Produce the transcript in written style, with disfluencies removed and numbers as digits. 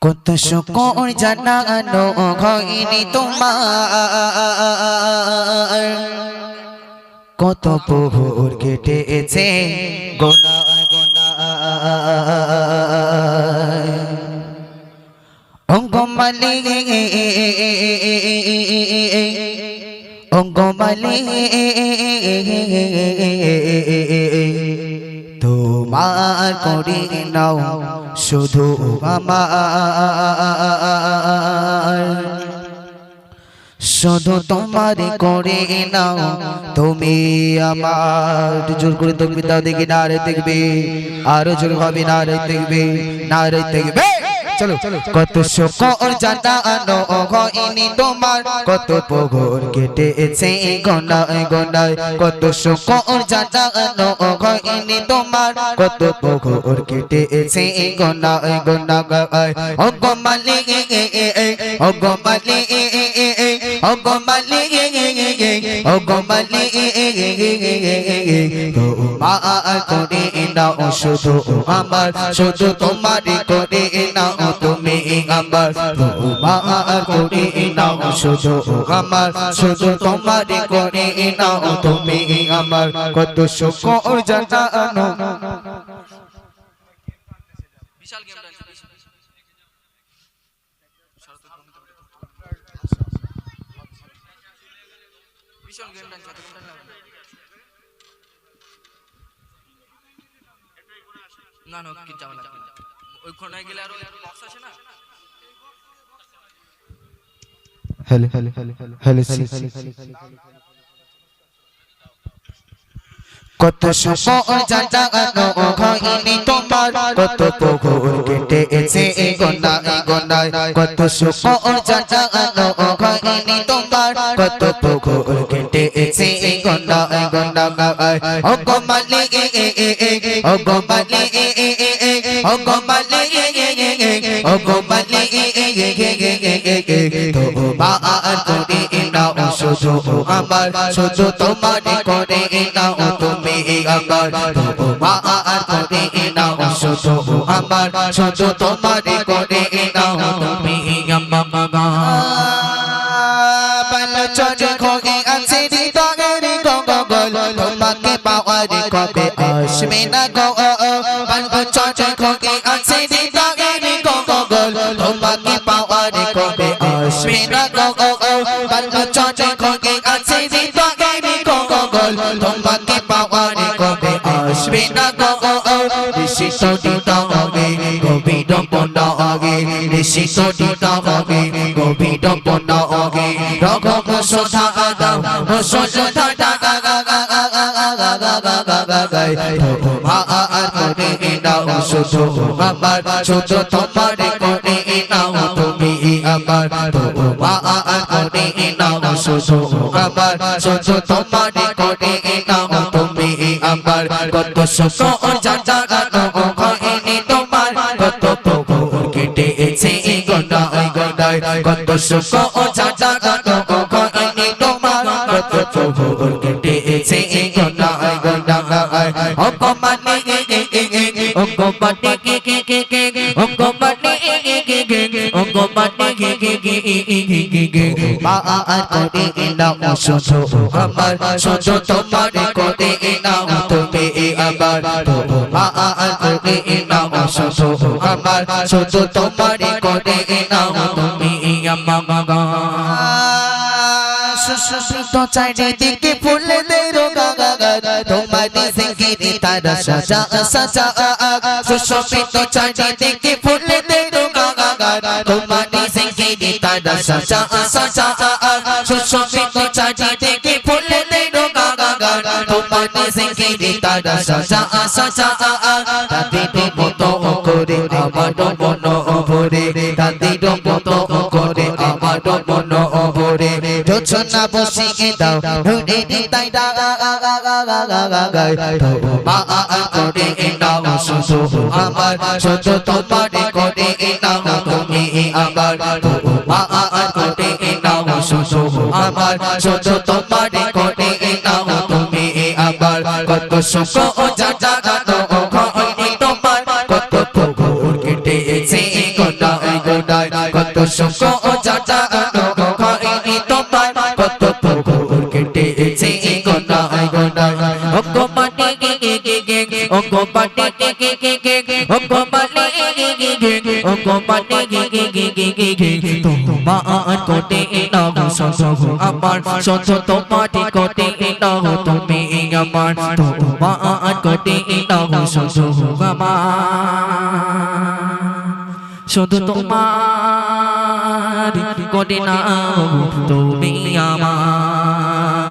কত শুকর জানানো হয়নি তোমার, কত প্রহর কেটেছে গোনায় গোনায়। অঙ্গমালি অঙ্গমালি তোমার করে নাও শুধু আমার, শুধু তোমার করে নাও তুমি আমার। জোর করে তুমি দাও দেখি, নারে দেখবে আরো জোর হবে, নারে দেখবে নারে দেখবে। চলো কত শুকর জানানো হয়নি তোমার, কত প্রহর কেটেছে গোনায় গোনায়। কত শুকর জানানো হয়নি তোমার, কত প্রহর কেটেছে গোনায় গোনায়। ও গো মালিক ও গো মালিক ও গো মালিক ও গো মালিক তোমার করে নাও শুধু আমার, শুধু তোমার করে নাও তুমি আমার। তোমার করে নাও শুধু আমার, শুধু তোমার করে নাও তুমি আমার। কত শুকর জানানো বিশাল গেম বিশাল গেম না না কি যাওয়া লাগবে না, ওই কোনায় গেলে আরো বক্স আছে না। হেলে হেলে হেলে হেলে কত শুকর জানানো হয়নি তোমার, কত প্রহর কেটেছে গোনায় গোনায়। কত শুকর জানানো হয়নি তোমার, কত প্রহর কেটেছে গোনায় গোনায়। ও গো মালিক ও গো মালিক ও গো মালিক ও গো মালিক তোমার করে নাও শুধু আমার, শুধু তোমার করে নাও তুমি আমার। তোমার করে নাও শুধু আমার, শুধু তোমার করে নাও তুমি আমার। চলে খোগে আছে হৃদয়ের গগল, তোমাকে পাওয়ার কবে আসবে না গো। চলে খোগে আছে হৃদয়ের গগল, তোমাকে পাওয়ার কবে আসবে না গো। চলে খোগে আছে হৃদয়ের গগল, তোমাকে পাওয়ার কবে আসবে না গো। ঋষি সদিতা হবে গভীর বনা আগে, ঋষি সদিতা হবে গভীর বনা আগে। রঘম সোধা দাও সোধা টাকা তোমার করে নাও শুধু আমার, শুধু তোমার করে নাও তুমি আমার। তোমার করে নাও শুধু আমার, শুধু তোমার করে নাও তুমি আমার। কত শুকর জানানো হয়নি তোমার, কত প্রহর কেটেছে গোনায় গোনায়। কত শুকর জানানো হয়নি তোমার, কত প্রহর কেটেছে গোনায় গোনায়। ও গো মালিক ও গো মালিক ও গো মালিক ও গো মালিক মার করে নাও শুধু আমার, শুধু তোমার করে নাও তুমি আমার। তোমার করে নাও শুধু আমার, শুধু তোমার করে নাও তুমি আমার। সুশোভিত চারিদিকে ফুলেদের গাগাগার, তোমার জিকিরে তারা সাজা সাজা। সুশোভিত চারিদিকে ফুলেদের গাগাগার, তোমার জিকিরে তারা সাজা সাজা। সুশোভিত চারিদিকে ফুলেদের গাগাগার, তোমার জিকিরে তারা সাজা সাজা। তাদের মতো করে আমার মন ভরে, তাদের মতো করে আমার মন ভরে। যোছনা বসিয়ে দাও ধরে তাই তোমার করে নাও শুধু আমার, শুধু তোমার করে নাও তুমি আমার। তোমার করে নাও শুধু আমার, শুধু তোমার করে নাও তুমি আমার। কত শুকর জানানো হয়নি তোমার, কত প্রহর কেটেছে গোনায় গোনায়। গোনায় কত সুখ ও জাটা খাইনি তোমার কত পুকুর কেটেছে গোনায় গোনায় ও গো মাটি গে ও গো মাটি গে ও গো মাটি গে ও গো মাটি গে তোমার কোটে নাও শুধু আমার শুধু তোমার কোটে নাও তুমি আমার তোমার কোটে নাও শুধু আমার শুধু তোমার কোটে নাও তুমি আমার